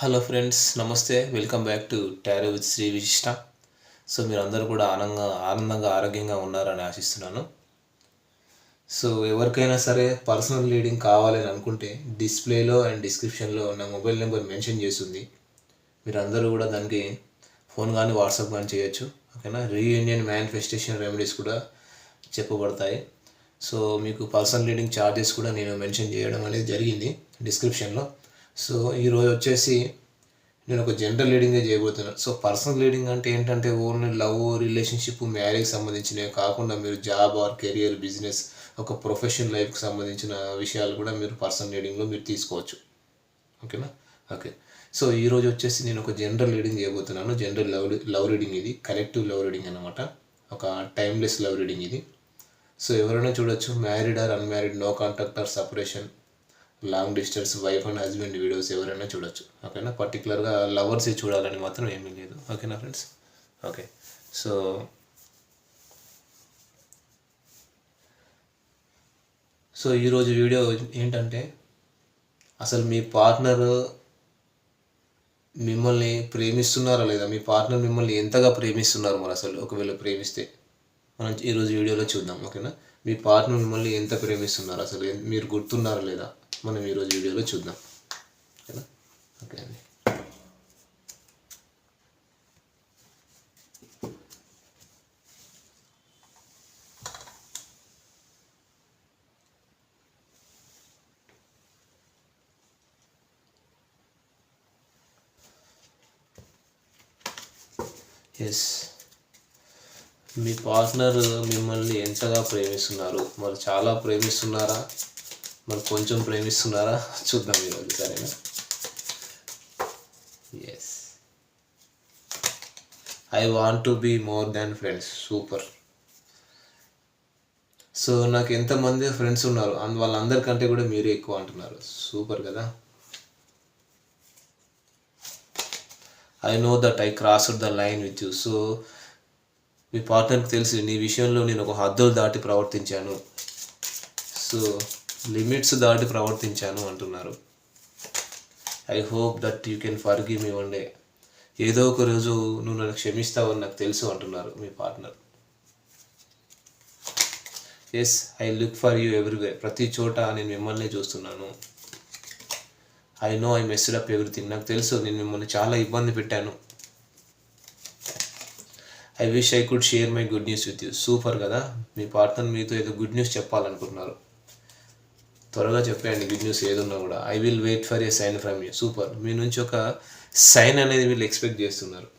Hello friends, నమస్తే. Welcome back to tarot with Shri Vishishta. So మీరు అందరూ కూడా ఆనందంగా ఆరోగ్యంగా ఉన్నారని ఆశిస్తున్నాను. సో ఎవరికైనా సరే పర్సనల్ రీడింగ్ కావాలని అనుకుంటే డిస్ప్లేలో అండ్ డిస్క్రిప్షన్లో నా మొబైల్ నెంబర్ మెన్షన్ చేస్తుంది. మీరు అందరూ కూడా దానికి ఫోన్ కానీ వాట్సాప్ కానీ చేయొచ్చు. ఓకేనా. రీయూనియన్ మేనిఫెస్టేషన్ రెమెడీస్ కూడా చెప్పబడతాయి. సో మీకు పర్సనల్ రీడింగ్ ఛార్జెస్ కూడా నేను మెన్షన్ చేయడం అనేది జరిగింది డిస్క్రిప్షన్లో. సో ఈరోజు వచ్చేసి నేను ఒక జనరల్ రీడింగే చేయబోతున్నాను. సో పర్సనల్ రీడింగ్ అంటే ఏంటంటే ఓన్లీ లవ్, రిలేషన్షిప్, మ్యారేజ్ సంబంధించినవి కాకుండా మీరు జాబ్ ఆర్ కెరియర్, బిజినెస్, ఒక ప్రొఫెషనల్ లైఫ్కి సంబంధించిన విషయాలు కూడా మీరు పర్సనల్ రీడింగ్లో మీరు తీసుకోవచ్చు. ఓకేనా. ఓకే. సో ఈరోజు వచ్చేసి నేను ఒక జనరల్ రీడింగ్ చేయబోతున్నాను. జనరల్ లవ్ రీడింగ్ ఇది. కలెక్టివ్ లవ్ రీడింగ్ అనమాట. ఒక టైమ్లెస్ లవ్ రీడింగ్ ఇది. సో ఎవరైనా చూడొచ్చు. Married or unmarried, no contact or separation, long distance, wife and husband videos ఎవరైనా చూడొచ్చు. ఓకేనా. పర్టికులర్గా లవర్సే చూడాలని మాత్రం ఏమీ లేదు. ఓకేనా ఫ్రెండ్స్. ఓకే. సో సో ఈరోజు వీడియో ఏంటంటే అసలు మీ పార్ట్నర్ మిమ్మల్ని ప్రేమిస్తున్నారా లేదా, మీ పార్ట్నర్ మిమ్మల్ని ఎంతగా ప్రేమిస్తున్నారు మరి అసలు, ఒకవేళ ప్రేమిస్తే మనం ఈరోజు వీడియోలో చూద్దాం. ఓకేనా. మీ పార్ట్నర్ మిమ్మల్ని ఎంత ప్రేమిస్తున్నారు, అసలు మీరు గుర్తున్నారా లేదా, మనం ఈరోజు వీడియోలో చూద్దాం. ఓకేనా. ఓకే అండి. ఎస్, మీ పార్ట్నర్ మిమ్మల్ని ఎంతగా ప్రేమిస్తున్నారు, మరి చాలా ప్రేమిస్తున్నారా, మరి కొంచెం ప్రేమిస్తున్నారా చూద్దాం ఈరోజు. సరేనా. Yes, I want to be more than friends. Super. So నాకు ఎంతమంది ఫ్రెండ్స్ ఉన్నారు, వాళ్ళందరికంటే కూడా మీరే ఎక్కువ అంటున్నారు. సూపర్ కదా. I know that I crossed the line with you. So మీ పార్ట్నర్కి తెలిసి నీ విషయంలో నేను ఒక హద్దులు దాటి ప్రవర్తించాను, సో లిమిట్స్ దాటి ప్రవర్తించాను అంటున్నారు. I hope that you can forgive me one day. ఏదో ఒక రోజు నువ్వు నన్ను క్షమిస్తావని నాకు తెలుసు అంటున్నారు మీ partner. Yes, I look for you everywhere. ప్రతి చోట నేను మిమ్మల్ని చూస్తున్నాను. I know I messed up everything. నాకు తెలుసు నేను మిమ్మల్ని చాలా ఇబ్బంది పెట్టాను. I wish I could share my good news with you. Super కదా. మీ పార్ట్నర్ మీతో ఏదో గుడ్ న్యూస్ చెప్పాలనుకుంటున్నారు. త్వరగా చెప్పండి గుడ్ న్యూస్ ఏదున్నా కూడా. I will wait for a sign from you. Super. మీ నుంచి ఒక సైన్ అనేది వీళ్ళు ఎక్స్పెక్ట్ చేస్తున్నారు.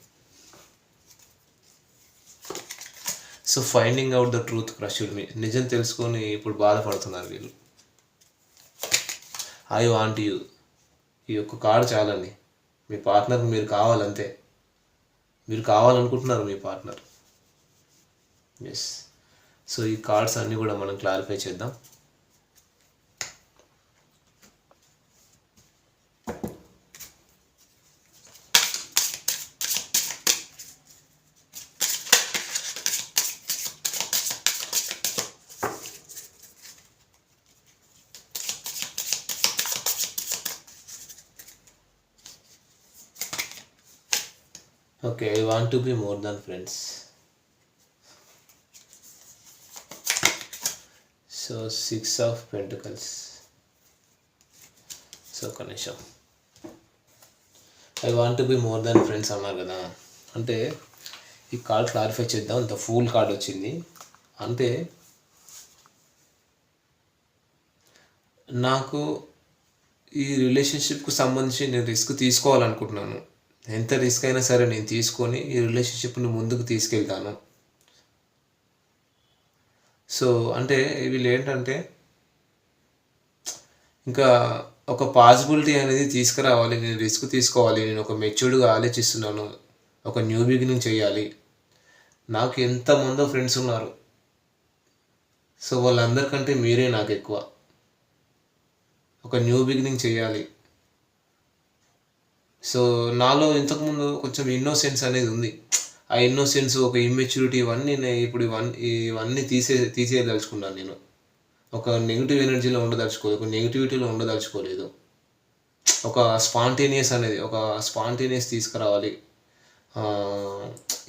So finding out the truth crushed me. నిజం తెలుసుకొని ఇప్పుడు బాధపడుతున్నారు వీళ్ళు. I want you. ఈ యొక్క కార్డు చాలండి. మీ పార్ట్నర్కి మీరు కావాలంతే. మీరు కావాలనుకుంటున్నారు మీ పార్ట్నర్. ఎస్. సో ఈ కార్డ్స్ అన్నీ కూడా మనం క్లారిఫై చేద్దాం. Okay. I want to be more than friends. So 6 of pentacles. So ఒక నిమిషం. I want to be more than friends అన్నారు కదా, అంటే ఈ కార్డ్ క్లారిఫై చేద్దాం. ఇంత ఫూల్ కార్డ్ వచ్చింది అంటే నాకు ఈ రిలేషన్షిప్కి సంబంధించి నేను రిస్క్ తీసుకోవాలనుకుంటున్నాను. ఎంత రిస్క్ అయినా సరే నేను తీసుకొని ఈ రిలేషన్షిప్ని ముందుకు తీసుకెళ్తాను. సో అంటే వీళ్ళు ఏంటంటే ఇంకా ఒక పాసిబిలిటీ అనేది తీసుకురావాలి. నేను రిస్క్ తీసుకోవాలి. నేను ఒక మెచ్యూర్డ్గా ఆలోచిస్తున్నాను. ఒక న్యూ బిగినింగ్ చేయాలి. నాకు ఎంతమందో ఫ్రెండ్స్ ఉన్నారు. సో వాళ్ళందరికంటే మీరే నాకు ఎక్కువ. ఒక న్యూ బిగినింగ్ చేయాలి. సో నాలో ఇంతకుముందు కొంచెం ఇన్నోసెన్స్ అనేది ఉంది. ఆ ఇన్నోసెన్స్, ఒక ఇమ్మెచ్యూరిటీ, ఇవన్నీ ఇప్పుడు ఇవన్నీ తీసేయదలుచుకున్నాను నేను. ఒక నెగిటివ్ ఎనర్జీలో ఉండదలుచుకోలేదు, ఒక నెగిటివిటీలో ఉండదలుచుకోలేదు. ఒక స్పాంటేనియస్ తీసుకురావాలి.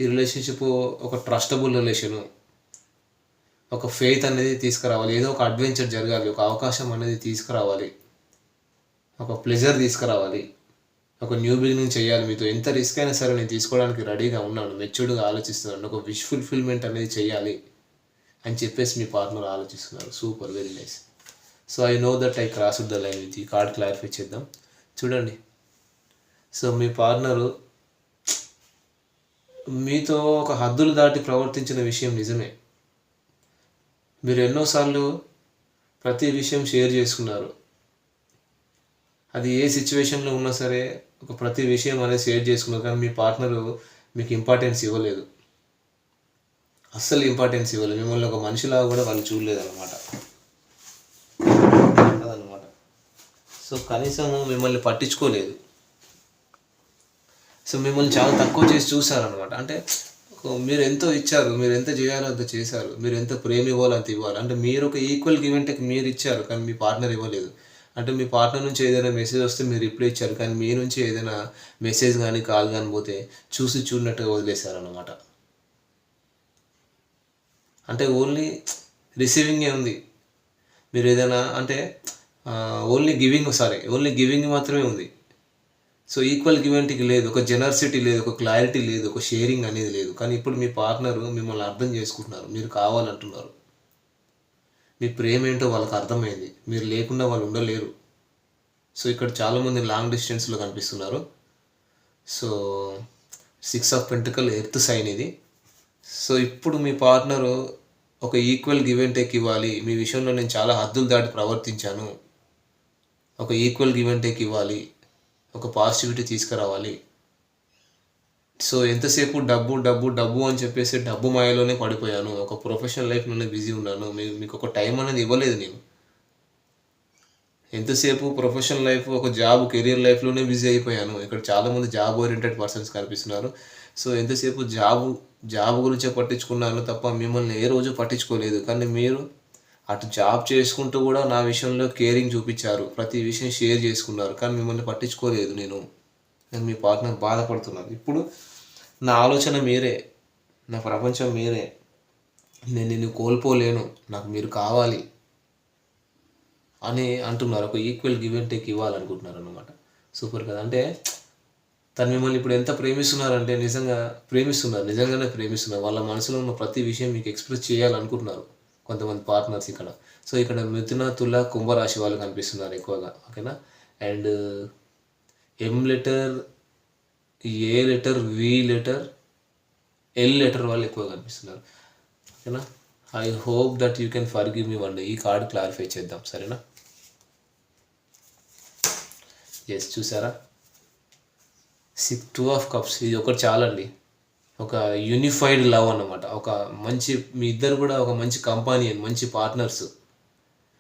ఈ రిలేషన్షిప్ ఒక ట్రస్టబుల్ రిలేషను, ఒక ఫెయిత్ అనేది తీసుకురావాలి. ఏదో ఒక అడ్వెంచర్ జరగాలి, ఒక అవకాశం అనేది తీసుకురావాలి, ఒక ప్లెజర్ తీసుకురావాలి, ఒక న్యూ బిగినింగ్ చేయాలి. మీతో ఎంత రిస్క్ అయినా సరే నేను తీసుకోవడానికి రెడీగా ఉన్నాను, మెచ్యూర్డ్గా ఆలోచిస్తున్నాను, ఒక విష్ ఫుల్ఫిల్మెంట్ అనేది చేయాలి అని చెప్పేసి మీ పార్ట్నర్ ఆలోచిస్తున్నారు. Super, very nice. So I know that I crossed the line with ఈ కార్డ్ క్లారిఫై చేద్దాం. చూడండి, సో మీ పార్ట్నరు మీతో ఒక హద్దులు దాటి ప్రవర్తించిన విషయం నిజమే. మీరు ఎన్నోసార్లు ప్రతి విషయం షేర్ చేసుకున్నారు. అది ఏ సిచ్యువేషన్లో ఉన్నా సరే ఒక ప్రతి విషయం అనేది షేర్ చేసుకున్నారు. కానీ మీ పార్ట్నరు మీకు ఇంపార్టెన్స్ ఇవ్వలేదు, అస్సలు ఇంపార్టెన్స్ ఇవ్వలేదు. మిమ్మల్ని ఒక మనిషిలాగా కూడా వాళ్ళు చూడలేదు అనమాట. సో కనీసం మిమ్మల్ని పట్టించుకోలేదు. సో మిమ్మల్ని చాలా తక్కువ చేసి చూసారనమాట. అంటే మీరు ఎంతో ఇచ్చారు, మీరు ఎంత చేయాలో అంత చేశారు, మీరు ఎంత ప్రేమ ఇవ్వాలో అంత ఇవ్వాలి. అంటే మీరు ఒక ఈక్వల్ గివ్ అండ్ టేక్ మీరు ఇచ్చారు, కానీ మీ పార్ట్నర్ ఇవ్వలేదు. అంటే మీ పార్ట్నర్ నుంచి ఏదైనా మెసేజ్ వస్తే మీరు రిప్లై ఇచ్చారు, కానీ మీ నుంచి ఏదైనా మెసేజ్ కానీ కాల్ కానీ పోతే చూసి చూడనట్టుగా వదిలేశారన్నమాట. అంటే ఓన్లీ రిసీవింగే ఉంది. మీరు ఏదైనా అంటే ఓన్లీ గివింగ్ మాత్రమే ఉంది. సో ఈక్వల్ గివెంట్కి లేదు, ఒక జెనర్సిటీ లేదు, ఒక క్లారిటీ లేదు, ఒక షేరింగ్ అనేది లేదు. కానీ ఇప్పుడు మీ పార్ట్నరు మిమ్మల్ని అర్థం చేసుకుంటున్నారు, మీరు కావాలంటున్నారు, మీ ప్రేమ ఏంటో వాళ్ళకి అర్థమైంది, మీరు లేకుండా వాళ్ళు ఉండలేరు. సో ఇక్కడ చాలామంది లాంగ్ డిస్టెన్స్లో కనిపిస్తున్నారు. So 6 of pentacle earth sign ఇది. సో ఇప్పుడు మీ పార్ట్నరు ఒక ఈక్వల్ గివ్ అండ్ టేక్ ఇవ్వాలి. మీ విషయంలో నేను చాలా హద్దులు దాటి ప్రవర్తించాను, ఒక ఈక్వల్ గివ్ అండ్ టేక్ ఇవ్వాలి, ఒక పాజిటివిటీ తీసుకురావాలి. సో ఎంతసేపు డబ్బు డబ్బు డబ్బు అని చెప్పేసి డబ్బు మాయలోనే పడిపోయాను, ఒక ప్రొఫెషనల్ లైఫ్లోనే బిజీ ఉన్నాను, మీకు ఒక టైం అనేది ఇవ్వలేదు నేను. ఎంతసేపు ప్రొఫెషనల్ లైఫ్, ఒక జాబ్, కెరీర్ లైఫ్లోనే బిజీ అయిపోయాను. ఇక్కడ చాలామంది జాబ్ ఓరియంటెడ్ పర్సన్స్ కనిపిస్తున్నారు. సో ఎంతసేపు జాబ్ గురించే పట్టించుకున్నాను తప్ప మిమ్మల్ని ఏ రోజు పట్టించుకోలేదు. కానీ మీరు అటు జాబ్ చేసుకుంటూ కూడా నా విషయంలో కేరింగ్ చూపించారు, ప్రతి విషయం షేర్ చేసుకున్నారు, కానీ మిమ్మల్ని పట్టించుకోలేదు నేను. మీ పార్ట్నర్ బాధపడుతున్నారు. ఇప్పుడు నా ఆలోచన మీరే, నా ప్రపంచం మీరే, నేను నిన్ను కోల్పోలేను, నాకు మీరు కావాలి అని అంటున్నారు. ఒక ఈక్వల్ గివ్ అండ్ టేక్ ఇవ్వాలనుకుంటున్నారు అన్నమాట. సూపర్ కదా. అంటే తను మిమ్మల్ని ఇప్పుడు ఎంత ప్రేమిస్తున్నారంటే నిజంగానే ప్రేమిస్తున్నారు. వాళ్ళ మనసులో ఉన్న ప్రతి విషయం మీకు ఎక్స్ప్రెస్ చేయాలనుకుంటున్నారు కొంతమంది పార్ట్నర్స్ ఇక్కడ. సో ఇక్కడ మిథున, తుల, కుంభరాశి వాళ్ళు కనిపిస్తున్నారు ఎక్కువగా, ఓకేనా. And M letter, A letter, V letter, L letter వాళ్ళు ఎక్కువ కనిపిస్తున్నారు, ఓకేనా. I hope that you can forgive me one day. ఈ కార్డ్ క్లారిఫై చేద్దాం, సరేనా. ఎస్, చూసారా, 2 ఆఫ్ కప్స్. ఇది ఒకటి చాలండి, ఒక యూనిఫైడ్ లవ్ అన్నమాట. ఒక మంచి, మీ ఇద్దరు కూడా ఒక మంచి కంపానియన్, మంచి పార్ట్నర్స్.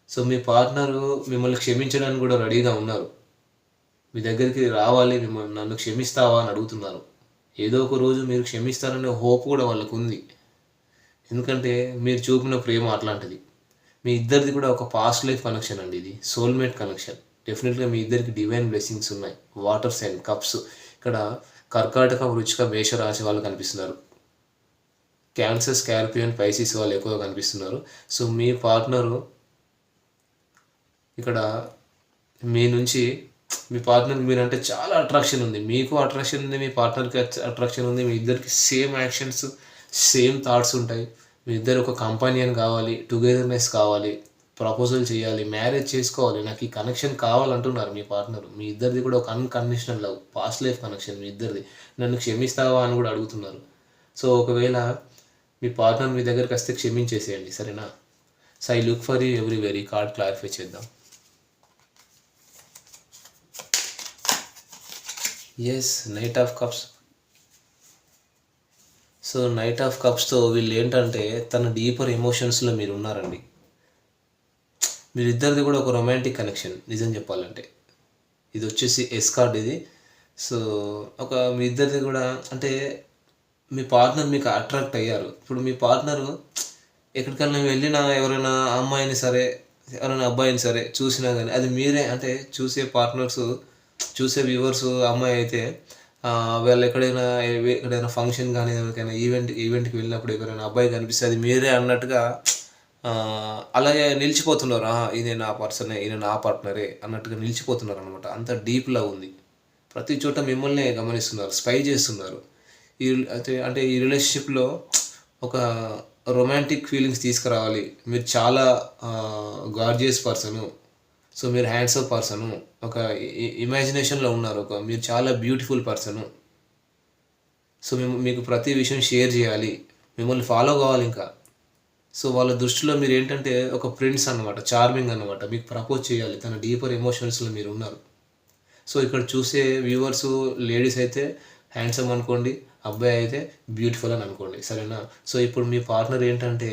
సో మీ పార్ట్నరు మిమ్మల్ని క్షమించడానికి కూడా రెడీగా ఉన్నారు, మీ దగ్గరికి రావాలి, మిమ్మల్ని నన్ను క్షమిస్తావా అని అడుగుతున్నారు. ఏదో ఒక రోజు మీరు క్షమిస్తారనే హోప్ కూడా వాళ్ళకు ఉంది. ఎందుకంటే మీరు చూపిన ప్రేమ అట్లాంటిది. మీ ఇద్దరిది కూడా ఒక పాస్ట్ లైఫ్ కనెక్షన్ అండి, ఇది సోల్మేట్ కనెక్షన్. డెఫినెట్గా మీ ఇద్దరికి డివైన్ బ్లెస్సింగ్స్ ఉన్నాయి. Water sign cups. ఇక్కడ కర్కాటక, వృచ్చిక, మేషరాశి వాళ్ళు కనిపిస్తున్నారు. క్యాన్సర్, స్కార్పియన్, పైసిస్ వాళ్ళు ఎక్కువగా కనిపిస్తున్నారు. సో మీ పార్ట్నరు ఇక్కడ మీ నుంచి, మీ పార్ట్నర్కి మీరంటే చాలా అట్రాక్షన్ ఉంది, మీకు అట్రాక్షన్ ఉంది, మీ పార్ట్నర్కి అట్రాక్షన్ ఉంది. మీ ఇద్దరికి సేమ్ యాక్షన్స్, సేమ్ థాట్స్ ఉంటాయి. మీ ఇద్దరు ఒక కంపానియన్ కావాలి, టుగెదర్నెస్ కావాలి, ప్రపోజల్ చేయాలి, మ్యారేజ్ చేసుకోవాలి, నాకు ఈ కనెక్షన్ కావాలంటున్నారు మీ పార్ట్నర్. మీ ఇద్దరిది కూడా ఒక unconditional love, past life connection మీ ఇద్దరిది. నన్ను క్షమిస్తావా అని కూడా అడుగుతున్నారు. సో ఒకవేళ మీ పార్ట్నర్ మీ దగ్గరికి వస్తే క్షమించేసేయండి, సరేనా. So I look for you everywhere. ఈ కార్డ్ క్లారిఫై చేద్దాం. Yes, knight of cups. So knight of కప్స్తో వీళ్ళు ఏంటంటే తన డీపర్ ఎమోషన్స్లో మీరు ఉన్నారండి. మీరిద్దరిది కూడా ఒక రొమాంటిక్ కనెక్షన్ నిజం చెప్పాలంటే. ఇది వచ్చేసి ఎస్ కార్డ్ ఇది. సో ఒక మీ ఇద్దరిది కూడా అంటే మీ పార్ట్నర్ మీకు అట్రాక్ట్ అయ్యారు. ఇప్పుడు మీ పార్ట్నరు ఎక్కడికైనా వెళ్ళినా, ఎవరైనా అమ్మాయిని సరే, ఎవరైనా అబ్బాయిని సరే చూసినా కానీ అది మీరే, అంటే చూసే పార్ట్నర్స్ చూసే వ్యూవర్స్ అమ్మాయి అయితే వాళ్ళు ఎక్కడైనా ఫంక్షన్ కానీ ఎవరికైనా ఈవెంట్కి వెళ్ళినప్పుడు ఎవరైనా అబ్బాయి కనిపిస్తే అది మీరే అన్నట్టుగా అలాగే నిలిచిపోతున్నారు. ఇది నా పర్సనే, ఈయన నా పార్ట్నరే అన్నట్టుగా నిలిచిపోతున్నారు అనమాట. అంత డీప్లా ఉంది. ప్రతి చోట మిమ్మల్ని గమనిస్తున్నారు, స్పై చేస్తున్నారు. అంటే ఈ రిలేషన్షిప్లో ఒక రొమాంటిక్ ఫీలింగ్స్ తీసుకురావాలి. మీరు చాలా గార్జియస్ పర్సను, సో మీరు హ్యాండ్సమ్ పర్సను, ఒక ఇమాజినేషన్లో ఉన్నారు, మీరు చాలా బ్యూటిఫుల్ పర్సను. సో మీకు ప్రతి విషయం షేర్ చేయాలి, మిమ్మల్ని ఫాలో కావాలి ఇంకా. సో వాళ్ళ దృష్టిలో మీరు ఏంటంటే ఒక ప్రిన్స్ అనమాట, చార్మింగ్ అనమాట. మీకు ప్రపోజ్ చేయాలి, తన డీపర్ ఎమోషన్స్లో మీరు ఉన్నారు. సో ఇక్కడ చూసే వ్యూవర్స్ లేడీస్ అయితే హ్యాండ్సమ్ అనుకోండి, అబ్బాయి అయితే బ్యూటిఫుల్ అని అనుకోండి, సరేనా? సో ఇప్పుడు మీ పార్ట్నర్ ఏంటంటే,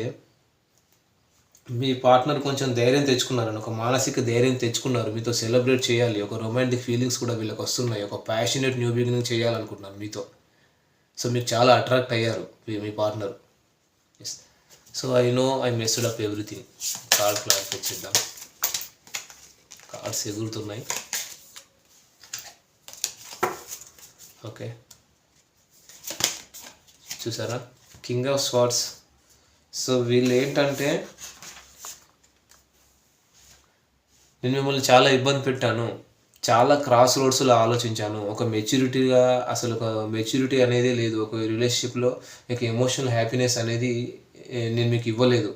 మీ పార్ట్నర్ కొంచెం ధైర్యం తెచ్చుకున్నారని, ఒక మానసిక ధైర్యం తెచ్చుకున్నారు, మీతో సెలబ్రేట్ చేయాలి, ఒక రొమాంటిక్ ఫీలింగ్స్ కూడా వీళ్ళకి వస్తున్నాయి, ఒక ప్యాషనేట్ న్యూ బిగినింగ్ చేయాలనుకుంటున్నారు మీతో. సో మీకు చాలా అట్రాక్ట్ అయ్యారు మీ partner. Yes. So I know I messed up everything. Card clarify చేద్దాం. కార్డ్స్ ఎగురుతున్నాయి. ఓకే, చూసారా? King of swords. సో వీళ్ళు ఏంటంటే, నేను మిమ్మల్ని చాలా ఇబ్బంది పెట్టాను, చాలా క్రాస్ రోడ్స్లో ఆలోచించాను, ఒక మెచ్యూరిటీగా, అసలు ఒక మెచ్యూరిటీ అనేది లేదు ఒక రిలేషన్షిప్లో, ఒక ఎమోషనల్ హ్యాపీనెస్ అనేది నేను మీకు ఇవ్వలేదు.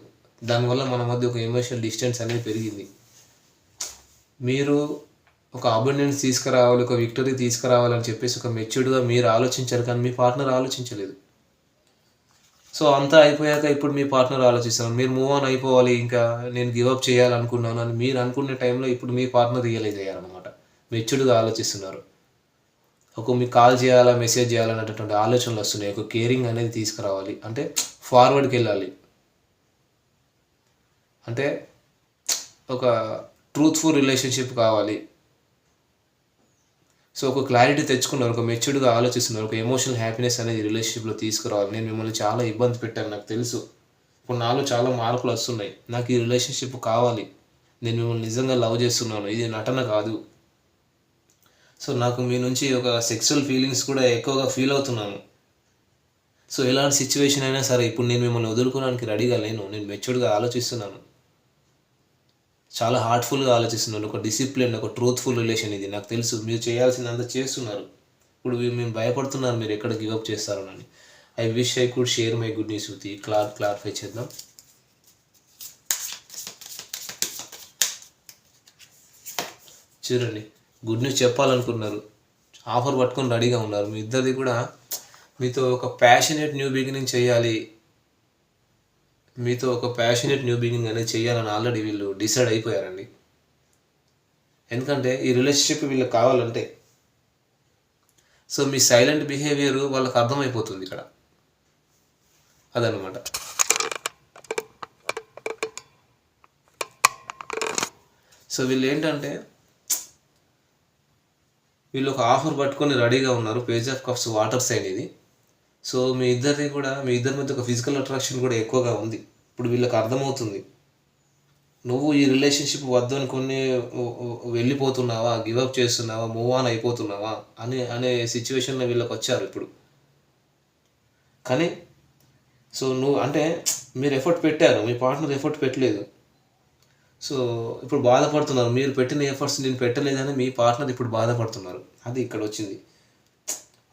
దానివల్ల మన మధ్య ఒక ఎమోషనల్ డిస్టెన్స్ అనేది పెరిగింది. మీరు ఒక అబండెన్స్ తీసుకురావాలి, ఒక విక్టరీ తీసుకురావాలని చెప్పేసి ఒక మెచ్యూర్డ్గా మీరు ఆలోచించారు, కానీ మీ పార్ట్నర్ ఆలోచించలేదు. సో అంతా అయిపోయాక ఇప్పుడు మీ పార్ట్నర్ ఆలోచిస్తున్నారు, మీరు మూవ్ ఆన్ అయిపోవాలి, ఇంకా నేను గివప్ చేయాలనుకున్నాను అని మీరు అనుకునే టైంలో ఇప్పుడు మీ పార్ట్నర్ రియలైజ్ అయ్యారనమాట. మెచ్యూర్డ్గా ఆలోచిస్తున్నారు. మీకు కాల్ చేయాలా, మెసేజ్ చేయాలనేటటువంటి ఆలోచనలు వస్తున్నాయి. ఒక కేరింగ్ అనేది తీసుకురావాలి, అంటే ఫార్వర్డ్కి వెళ్ళాలి, అంటే ఒక ట్రూత్ఫుల్ రిలేషన్షిప్ కావాలి. సో ఒక క్లారిటీ తెచ్చుకున్నారు, ఒక మెచ్యూర్డ్గా ఆలోచిస్తున్నారు, ఒక ఎమోషనల్ హ్యాపీనెస్ అనేది రిలేషన్షిప్లో తీసుకురావాలి. నేను మిమ్మల్ని చాలా ఇబ్బంది పెట్టాను, నాకు తెలుసు. ఇప్పుడు నాలో చాలా మార్పులు వస్తున్నాయి, నాకు ఈ రిలేషన్షిప్ కావాలి, నేను మిమ్మల్ని నిజంగా లవ్ చేస్తున్నాను, ఇది నటన కాదు. సో నాకు మీ నుంచి ఒక సెక్సువల్ ఫీలింగ్స్ కూడా ఎక్కువగా ఫీల్ అవుతున్నాను. సో ఎలాంటి సిచ్యువేషన్ అయినా సరే ఇప్పుడు నేను మిమ్మల్ని వదులుకోవడానికి రెడీగా లేను, నేను మెచ్యూర్డ్గా ఆలోచిస్తున్నాను, చాలా హార్ట్ఫుల్గా ఆలోచిస్తున్నాను. ఒక డిసిప్లిన్, ఒక ట్రూత్ఫుల్ రిలేషన్ ఇది. నాకు తెలుసు మీరు చేయాల్సిందంతా చేస్తున్నారు. ఇప్పుడు మేము భయపడుతున్నారు మీరు ఎక్కడ గివప్ చేస్తారని. I wish I could share my good news with you. Clarify చేద్దాం. చూడండి, గుడ్ న్యూస్ చెప్పాలనుకున్నారు, ఆఫర్ పట్టుకొని రెడీగా ఉన్నారు. మీ ఇద్దరిది కూడా మీతో ఒక ప్యాషనేట్ న్యూ బిగినింగ్ చేయాలి, మీతో ఒక ప్యాషనేట్ న్యూ బిగినింగ్ అనేది చేయాలని ఆల్రెడీ వీళ్ళు డిసైడ్ అయిపోయారండి. ఎందుకంటే ఈ రిలేషన్షిప్ వీళ్ళకి కావాలంటే. సో మీ సైలెంట్ బిహేవియర్ వాళ్ళకి అర్థమైపోతుంది ఇక్కడ, అదనమాట. సో వీళ్ళు ఏంటంటే, వీళ్ళు ఒక ఆఫర్ పట్టుకొని రెడీగా ఉన్నారు. Page of cups water side ఇది. సో మీ ఇద్దరి మధ్య ఒక ఫిజికల్ అట్రాక్షన్ కూడా ఎక్కువగా ఉంది. ఇప్పుడు వీళ్ళకి అర్థమవుతుంది, నువ్వు ఈ రిలేషన్షిప్ వద్దు అనుకుని వెళ్ళిపోతున్నావా, గివప్ చేస్తున్నావా, మూవ్ ఆన్ అయిపోతున్నావా అనే సిచ్యువేషన్లో వీళ్ళకి వచ్చారు ఇప్పుడు. కానీ సో నువ్వు అంటే మీరు ఎఫర్ట్ పెట్టారు, మీ పార్ట్నర్ ఎఫర్ట్ పెట్టలేదు. సో ఇప్పుడు బాధపడుతున్నారు, మీరు పెట్టిన ఎఫర్ట్స్ నేను పెట్టలేదని మీ పార్ట్నర్ ఇప్పుడు బాధపడుతున్నారు. అది ఇక్కడ వచ్చింది.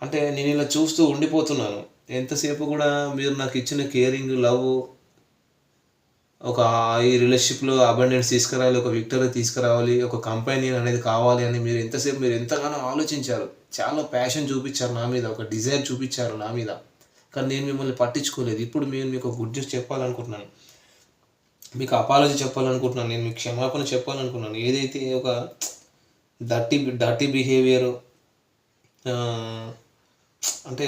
అంటే నేను ఇలా చూస్తూ ఉండిపోతున్నాను, ఎంతసేపు కూడా మీరు నాకు ఇచ్చిన కేరింగ్, లవ్, ఒక ఈ రిలేషన్షిప్లో అబండెన్స్ తీసుకురావాలి, ఒక విక్టరీ తీసుకురావాలి, ఒక కంపెనీయన్ అనేది కావాలి అని మీరు ఎంతగానో ఆలోచించారు, చాలా ప్యాషన్ చూపించారు నా మీద, ఒక డిజైర్ చూపించారు నా మీద. కానీ నేను మిమ్మల్ని పట్టించుకోలేదు. ఇప్పుడు మీకు ఒక గుడ్ న్యూస్ చెప్పాలనుకుంటున్నాను, మీకు అపాలజీ చెప్పాలనుకుంటున్నాను, నేను మీకు క్షమాపణ చెప్పాలనుకున్నాను. ఏదైతే ఒక డర్టీ బిహేవియర్, అంటే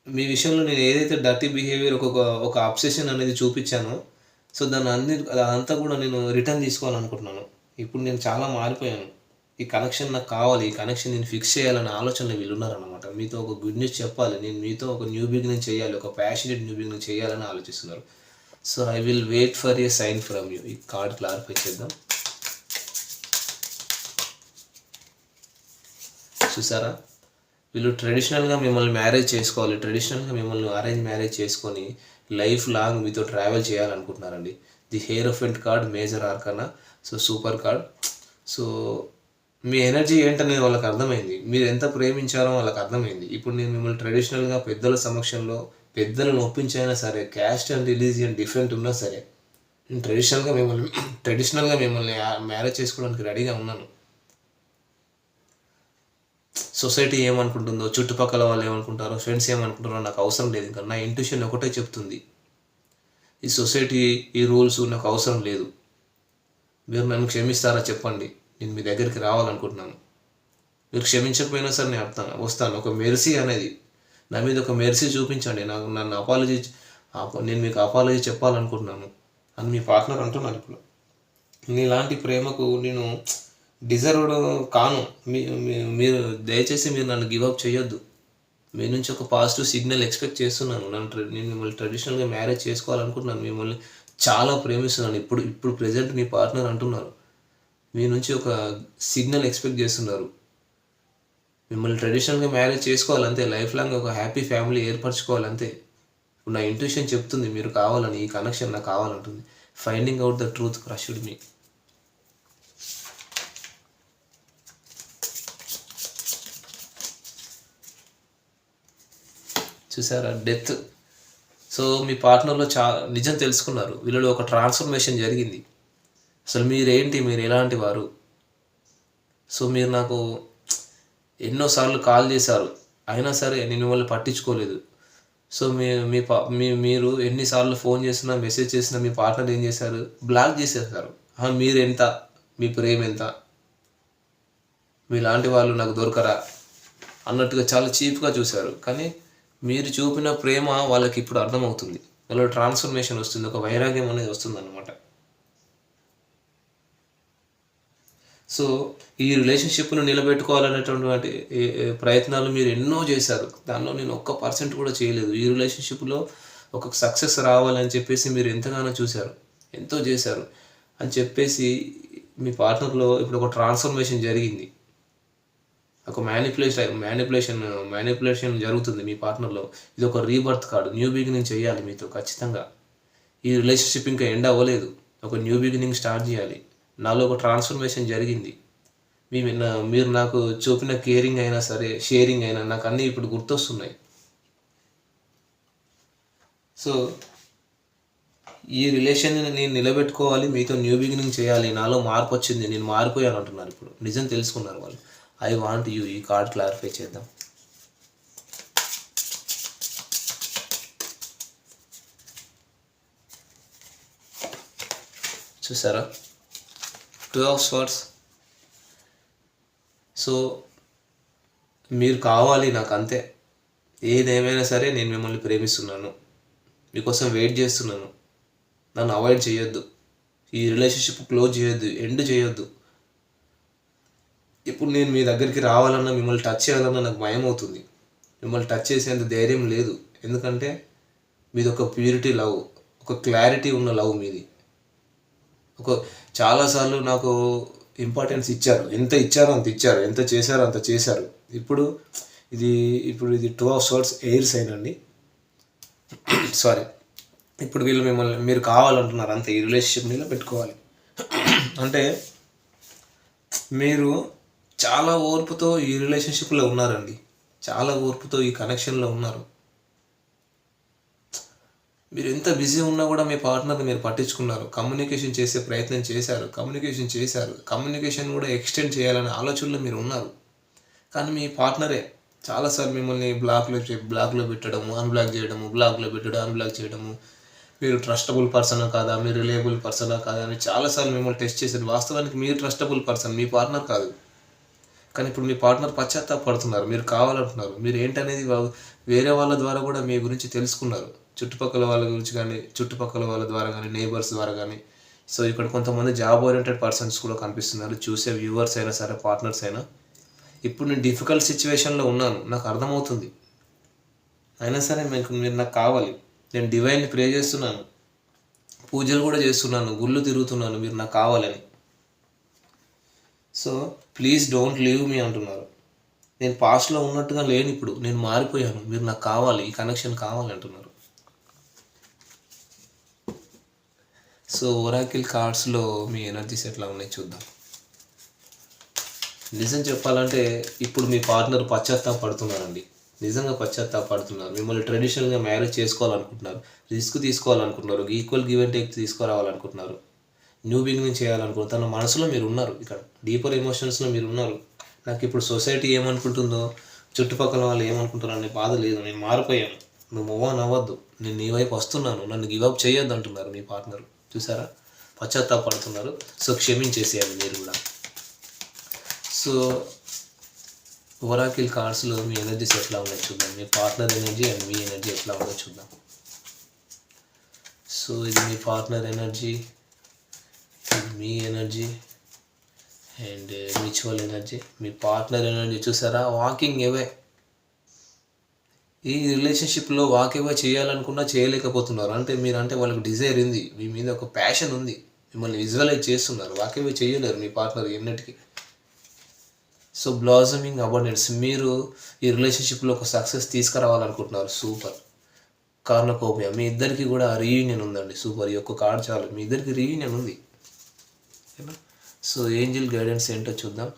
మీ విషయంలో నేను ఏదైతే డర్టీ బిహేవియర్, ఒక అబ్సెషన్ అనేది చూపించానో, సో అదంతా కూడా నేను రిటర్న్ తీసుకోవాలనుకుంటున్నాను. ఇప్పుడు నేను చాలా మారిపోయాను, ఈ కనెక్షన్ నాకు కావాలి, ఈ కనెక్షన్ నేను ఫిక్స్ చేయాలనే ఆలోచనలో వీళ్ళు ఉన్నారనమాట. మీతో ఒక గుడ్ న్యూస్ చెప్పాలి, నేను మీతో ఒక న్యూ బిగినింగ్ చేయాలి, ఒక ప్యాషనేట్ న్యూ బిగినింగ్ చేయాలని ఆలోచిస్తున్నారు. So I will wait for a sign from you. ఈ కార్డ్ క్లారిఫై చేద్దాం. చూసారా, వీళ్ళు ట్రెడిషనల్గా మిమ్మల్ని మ్యారేజ్ చేసుకోవాలి, ట్రెడిషనల్గా మిమ్మల్ని అరేంజ్ మ్యారేజ్ చేసుకొని లైఫ్ లాంగ్ మీతో ట్రావెల్ చేయాలనుకుంటున్నారండి. The hierophant card major arcana. So super card. So మీ ఎనర్జీ ఏంటనేది వాళ్ళకి అర్థమైంది, మీరు ఎంత ప్రేమించారో వాళ్ళకి అర్థమైంది. ఇప్పుడు నేను మిమ్మల్ని ట్రెడిషనల్గా పెద్దల సమక్షంలో పెద్దలను ఒప్పించైనా సరే, క్యాస్ట్ అండ్ రిలీజియన్ డిఫరెంట్ ఉన్నా సరే, నేను ట్రెడిషనల్గా మిమ్మల్ని మ్యారేజ్ చేసుకోవడానికి రెడీగా ఉన్నాను. సొసైటీ ఏమనుకుంటుందో, చుట్టుపక్కల వాళ్ళు ఏమనుకుంటారో, ఫ్రెండ్స్ ఏమనుకుంటారో నాకు అవసరం లేదు. ఇంకా నా ఇంట్యూషన్ ఒకటే చెప్తుంది, ఈ సొసైటీ ఈ రూల్స్ నాకు అవసరం లేదు. మీరు నన్ను క్షమిస్తారా చెప్పండి, నేను మీ దగ్గరికి రావాలనుకుంటున్నాను. మీరు క్షమించకపోయినా సరే నేను వస్తాను. ఒక మెర్సీ అనేది నా మీద ఒక మెర్సీ చూపించండి, నన్ను నేను మీకు అపాలజీ చెప్పాలనుకుంటున్నాను అని మీ పార్ట్నర్ అంటున్నారు. ఇప్పుడు నీలాంటి ప్రేమకు నేను డిజర్వ్డ్ కాను. మీరు దయచేసి మీరు నన్ను గివప్ చేయొద్దు. మీ నుంచి ఒక పాజిటివ్ సిగ్నల్ ఎక్స్పెక్ట్ చేస్తున్నాను. నేను మిమ్మల్ని ట్రెడిషనల్గా మ్యారేజ్ చేసుకోవాలనుకుంటున్నాను, మిమ్మల్ని చాలా ప్రేమిస్తున్నాను. ఇప్పుడు ప్రెజెంట్ మీ పార్ట్నర్ అంటున్నారు, మీ నుంచి ఒక సిగ్నల్ ఎక్స్పెక్ట్ చేస్తున్నారు. మిమ్మల్ని ట్రెడిషనల్గా మ్యారేజ్ చేసుకోవాలంతే, లైఫ్ లాంగ్ ఒక హ్యాపీ ఫ్యామిలీ ఏర్పరచుకోవాలంతే. ఇప్పుడు నా ఇంట్యూషన్ చెప్తుంది మీరు కావాలని, ఈ కనెక్షన్ నాకు కావాలంటుంది. Finding out the truth crushed me. చూసారా, డెత్. సో మీ పార్ట్నర్లో నిజం తెలుసుకున్నారు, వీళ్ళలో ఒక ట్రాన్స్ఫర్మేషన్ జరిగింది. అసలు మీరేంటి, మీరు ఎలాంటి వారు. సో మీరు నాకు ఎన్నోసార్లు కాల్ చేశారు, అయినా సరే నేను మిమ్మల్ని పట్టించుకోలేదు. సో మీరు ఎన్నిసార్లు ఫోన్ చేసినా, మెసేజ్ చేసినా మీ పార్ట్నర్ ఏం చేశారు, బ్లాక్ చేసేసారు. మీరు ఎంత, మీ ప్రేమ ఎంత, మీలాంటి వాళ్ళు నాకు దొరకరా అన్నట్టుగా చాలా చీప్గా చూశారు. కానీ మీరు చూపిన ప్రేమ వాళ్ళకి ఇప్పుడు అర్థమవుతుంది, వాళ్ళ ట్రాన్స్ఫర్మేషన్ వస్తుంది, ఒక వైరాగ్యం అనేది వస్తుంది అన్నమాట. సో ఈ రిలేషన్షిప్ను నిలబెట్టుకోవాలనేటువంటి ప్రయత్నాలు మీరు ఎన్నో చేశారు, దానిలో నేను 1% కూడా చేయలేదు. ఈ రిలేషన్షిప్లో ఒక సక్సెస్ రావాలని చెప్పేసి మీరు ఎంతగానో చూశారు, ఎంతో చేశారు అని చెప్పేసి మీ పార్ట్నర్లో ఇప్పుడు ఒక ట్రాన్స్ఫర్మేషన్ జరిగింది, ఒక మ్యానిపులేషన్ జరుగుతుంది మీ పార్ట్నర్లో. ఇది ఒక రీబర్త్ కార్డు, న్యూ బిగినింగ్ చేయాలి మీతో ఖచ్చితంగా. ఈ రిలేషన్షిప్ ఇంకా ఎండ్ అవ్వలేదు, ఒక న్యూ బిగినింగ్ స్టార్ట్ చేయాలి. నాలో ఒక ట్రాన్స్ఫర్మేషన్ జరిగింది. మీరు నాకు చూపిన కేరింగ్ అయినా సరే, షేరింగ్ అయినా నాకు అన్నీ ఇప్పుడు గుర్తొస్తున్నాయి. సో ఈ రిలేషన్ని నేను నిలబెట్టుకోవాలి, మీతో న్యూ బిగినింగ్ చేయాలి, నాలో మార్పు వచ్చింది, నేను మారిపోయాను అంటున్నారు. ఇప్పుడు నిజం తెలుసుకున్నారు వాళ్ళు. ఐ వాంట్ యూ, ఈ కార్డ్ క్లారిఫై చేద్దాం. చూసారా, 2 of Swords. సో మీరు కావాలి నాకు, అంతే. ఏదేమైనా సరే నేను మిమ్మల్ని ప్రేమిస్తున్నాను, మీకోసం వెయిట్ చేస్తున్నాను. నన్ను అవాయిడ్ చేయొద్దు, ఈ రిలేషన్షిప్ క్లోజ్ చేయొద్దు, ఎండ్ చేయొద్దు. ఇప్పుడు నేను మీ దగ్గరికి రావాలన్నా, మిమ్మల్ని టచ్ చేయాలన్నా నాకు భయం అవుతుంది. మిమ్మల్ని టచ్ చేసేంత ధైర్యం లేదు, ఎందుకంటే మీది ఒక ప్యూరిటీ లవ్, ఒక క్లారిటీ ఉన్న లవ్ మీది. చాలాసార్లు నాకు ఇంపార్టెన్స్ ఇచ్చారు, ఎంత ఇచ్చారో అంత ఇచ్చారు, ఎంత చేశారో అంత చేశారు. ఇప్పుడు ఇది 2 of Swords ఎయిర్ సైన్ అండి. సారీ, ఇప్పుడు మీరు కావాలంటున్నారు అంతే, ఈ రిలేషన్షిప్ నిలబెట్టుకోవాలి అంటే. మీరు చాలా ఓర్పుతో ఈ రిలేషన్షిప్లో ఉన్నారండి, చాలా ఓర్పుతో ఈ కనెక్షన్లో ఉన్నారు. మీరు ఎంత బిజీ ఉన్నా కూడా మీ పార్ట్నర్ని మీరు పట్టించుకున్నారు, కమ్యూనికేషన్ చేసే ప్రయత్నం చేశారు, కమ్యూనికేషన్ కూడా ఎక్స్టెండ్ చేయాలనే ఆలోచనలో మీరు ఉన్నారు. కానీ మీ పార్ట్నరే చాలాసార్లు మిమ్మల్ని బ్లాక్లో పెట్టడము, అన్బ్లాక్ చేయడము, అన్బ్లాక్ చేయడము, మీరు ట్రస్టబుల్ పర్సనా కాదా, మీరు రిలయబుల్ పర్సనా కాదా అని చాలాసార్లు మిమ్మల్ని టెస్ట్ చేశారు. వాస్తవానికి మీరు ట్రస్టబుల్ పర్సన్, మీ పార్ట్నర్ కాదు. కానీ ఇప్పుడు మీ పార్ట్నర్ పశ్చాత్తాపడుతున్నారు, మీరు కావాలంటున్నారు. మీరు ఏంటనేది వేరే వాళ్ళ ద్వారా కూడా మీ గురించి తెలుసుకున్నారు, చుట్టుపక్కల వాళ్ళ గురించి కానీ, చుట్టుపక్కల వాళ్ళ ద్వారా కానీ, నేబర్స్ ద్వారా కానీ. సో ఇక్కడ కొంతమంది జాబ్ ఓరియంటెడ్ పర్సన్స్ కూడా కనిపిస్తున్నారు, చూసే వ్యూవర్స్ అయినా సరే, పార్ట్నర్స్ అయినా. ఇప్పుడు నేను డిఫికల్ట్ సిచ్యువేషన్లో ఉన్నాను, నాకు అర్థమవుతుంది. అయినా సరే మీరు నాకు కావాలి. నేను డివైన్ని ప్రే చేస్తున్నాను, పూజలు కూడా చేస్తున్నాను, గుళ్ళు తిరుగుతున్నాను, మీరు నాకు కావాలని. So please don't leave me అంటున్నారు. నేను పాస్ట్లో ఉన్నట్టుగా లేను, ఇప్పుడు నేను మారిపోయాను, మీరు నాకు కావాలి, ఈ కనెక్షన్ కావాలి అంటున్నారు. సో ఒరాకిల్ కార్డ్స్లో మీ ఎనర్జీస్ ఎట్లా ఉన్నాయి చూద్దాం. నిజం చెప్పాలంటే ఇప్పుడు మీ పార్ట్నర్ పశ్చాత్తాపడుతున్నారండి, నిజంగా పశ్చాత్తాపడుతున్నారు. మిమ్మల్ని ట్రెడిషనల్గా మ్యారేజ్ చేసుకోవాలనుకుంటున్నారు, రిస్క్ తీసుకోవాలనుకుంటున్నారు, ఈక్వల్ గివ్ అండ్ టేక్ తీసుకురావాలనుకుంటున్నారు, న్యూ బిగినింగ్ చేయాలనుకుంటున్నారు. తన మనసులో మీరు ఉన్నారు, ఇక్కడ డీపర్ ఎమోషన్స్లో మీరు ఉన్నారు. నాకు ఇప్పుడు సొసైటీ ఏమనుకుంటుందో, చుట్టుపక్కల వాళ్ళు ఏమనుకుంటారో అనే బాధ లేదు, నేను మారిపోయాను, నువ్వు మూవ్ ఆన్ అవ్వద్దు, నేను నీ వైపు వస్తున్నాను, నన్ను గివప్ చేయొద్దు అంటున్నారు మీ పార్ట్నర్. చూసారా, పశ్చాత్తాపడుతున్నారు. సో క్షమించేసేయాలి మీరు కూడా. సో ఒరాకిల్ కార్డ్స్లో మీ ఎనర్జీస్ ఎట్లా ఉన్నాయో చూద్దాం. మీ పార్ట్నర్ ఎనర్జీ అండ్ మీ ఎనర్జీ ఎట్లా ఉందో చూద్దాం. సో ఇది మీ పార్ట్నర్ ఎనర్జీ, మీ ఎనర్జీ అండ్ మ్యూచువల్ ఎనర్జీ. మీ పార్ట్నర్ ఎనర్జీ చూసారా, వాకింగ్ అవే. ఈ రిలేషన్షిప్లో వాక్ అవే చేయాలనుకున్నా చేయలేకపోతున్నారు. అంటే మీరంటే వాళ్ళకి డిజైర్ ఉంది, మీ మీద ఒక ప్యాషన్ ఉంది, మిమ్మల్ని విజువలైజ్ చేస్తున్నారు, వాక్ అవే చేయలేరు మీ పార్ట్నర్ ఎన్నటికీ. సో బ్లాజమింగ్ అబండెన్స్, మీరు ఈ రిలేషన్షిప్లో ఒక సక్సెస్ తీసుకురావాలనుకుంటున్నారు. సూపర్. కార్నకోపియా, మీ ఇద్దరికి కూడా రీయూనియన్ ఉందండి. సూపర్, ఈ ఒక్క కార్డ్ చాలు, మీ ఇద్దరికి రీయూనియన్ ఉంది. సో ఏంజిల్ గైడెన్స్ ఏంటో చూద్దాం.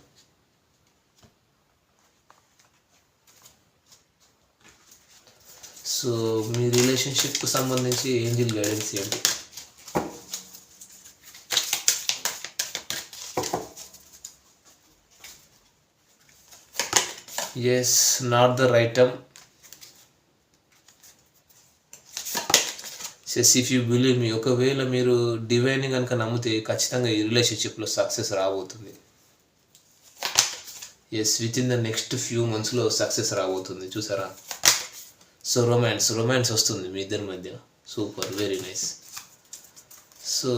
సో మీ రిలేషన్షిప్కి సంబంధించి ఏంజిల్ గైడెన్స్ ఏంటి? Yes, not the right time. Says if you believe me, ఒకవేళ మీరు డివైన్ కనుక నమ్మితే ఖచ్చితంగా ఈ రిలేషన్షిప్లో సక్సెస్ రాబోతుంది. Yes, with in the next few మంత్స్లో సక్సెస్ రాబోతుంది. చూసారా. సో రొమాన్స్ వస్తుంది మీ ఇద్దరి మధ్య. Super, very nice. సో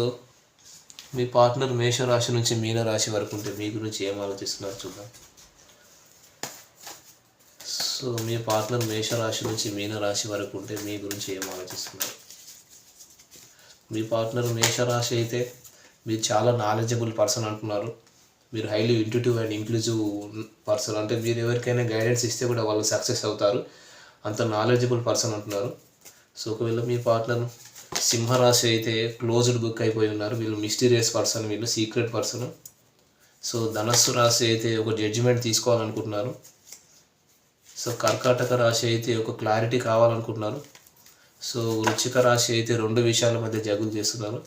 మీ పార్ట్నర్ మేషరాశి నుంచి మీనరాశి వరకు ఉంటే మీ గురించి ఏం ఆలోచిస్తున్నారు చూద్దాం. సో మీ పార్ట్నర్ మేషరాశి నుంచి మీనరాశి వరకు ఉంటే మీ గురించి ఏం ఆలోచిస్తున్నారు? మీ పార్ట్నర్ మేషరాశి అయితే మీరు చాలా నాలెడ్జబుల్ పర్సన్ అంటున్నారు, మీరు highly intuitive and inclusive person. అంటే మీరు ఎవరికైనా గైడెన్స్ ఇస్తే కూడా వాళ్ళు సక్సెస్ అవుతారు, అంత నాలెడ్జబుల్ పర్సన్ అంటున్నారు. సో ఒకవేళ మీ పార్ట్నర్ సింహరాశి అయితే క్లోజ్డ్ బుక్ అయిపోయి ఉన్నారు, వీళ్ళు మిస్టీరియస్ పర్సన్, వీళ్ళు సీక్రెట్ పర్సన్. సో ధనస్సు రాశి అయితే ఒక జడ్జిమెంట్ తీసుకోవాలనుకుంటున్నారు. సో కర్కాటక రాశి అయితే ఒక క్లారిటీ కావాలనుకుంటున్నారు. సో వృశ్చిక రాశి అయితే రెండు విషయాల మధ్య జగులు చేస్తున్నారు.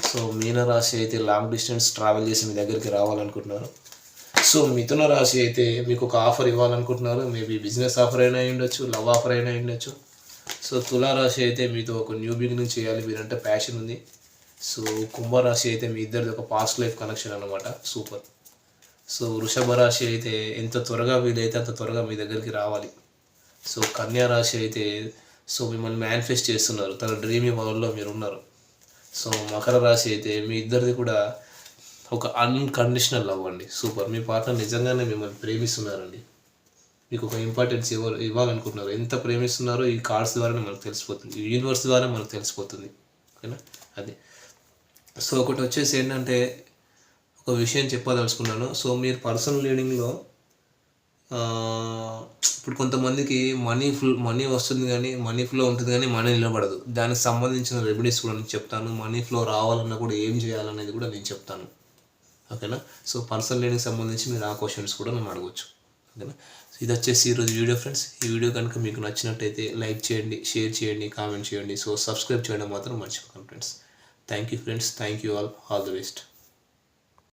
సో మీనరాశి అయితే లాంగ్ డిస్టెన్స్ ట్రావెల్ చేసి మీ దగ్గరికి రావాలనుకుంటున్నారు. సో మిథున రాశి అయితే మీకు ఒక ఆఫర్ ఇవ్వాలనుకుంటున్నారు, మేబీ బిజినెస్ ఆఫర్ అయినా ఉండొచ్చు, లవ్ ఆఫర్ అయినా ఉండొచ్చు. సో తులారాశి అయితే మీతో ఒక న్యూ బిగినింగ్ చేయాలి, మీరంటే ప్యాషన్ ఉంది. సో కుంభరాశి అయితే మీ ఇద్దరిది ఒక పాస్ట్ లైఫ్ కనెక్షన్ అనమాట. సూపర్. సో వృషభ రాశి అయితే ఎంత త్వరగా వీలైతే అంత త్వరగా మీ దగ్గరికి రావాలి. సో కన్యా రాశి అయితే సో మిమ్మల్ని మేనిఫెస్ట్ చేస్తున్నారు, తన డ్రీమ్ వరల్డ్లో మీరు ఉన్నారు. సో మకర రాశి అయితే మీ ఇద్దరిది కూడా ఒక అన్కండిషనల్ లవ్ అండి. సూపర్, మీ పార్ట్నర్ నిజంగానే మిమ్మల్ని ప్రేమిస్తున్నారండి, మీకు ఒక ఇంపార్టెన్స్ ఇవ్వాలనుకుంటున్నారు. ఎంత ప్రేమిస్తున్నారో ఈ కార్డ్స్ ద్వారానే మనకు తెలిసిపోతుంది, ఈ యూనివర్స్ ద్వారా మనకు తెలిసిపోతుంది. ఓకేనా, అది. సో ఒకటి వచ్చేసి ఏంటంటే ఒక విషయం చెప్పదలుచుకున్నాను. సో మీరు పర్సనల్ రీడింగ్లో ఇప్పుడు కొంతమందికి మనీ వస్తుంది కానీ మనీ ఫ్లో ఉంటుంది కానీ మనీ నిలబడదు. దానికి సంబంధించిన రెమెడీస్ కూడా నేను చెప్తాను. మనీ ఫ్లో రావాలన్నా కూడా ఏం చేయాలనేది కూడా నేను చెప్తాను. ఓకేనా. సో పర్సనల్ రీడింగ్కి సంబంధించి మీరు ఆ క్వశ్చన్స్ కూడా నన్ను అడగవచ్చు. ఓకేనా. సో ఇది వచ్చేసి ఈరోజు వీడియో ఫ్రెండ్స్. ఈ వీడియో కనుక మీకు నచ్చినట్టయితే లైక్ చేయండి, షేర్ చేయండి, కామెంట్ చేయండి. సో సబ్స్క్రైబ్ చేయడం మాత్రం మర్చిపోకండి friends. Thank you friends, thank you all the best.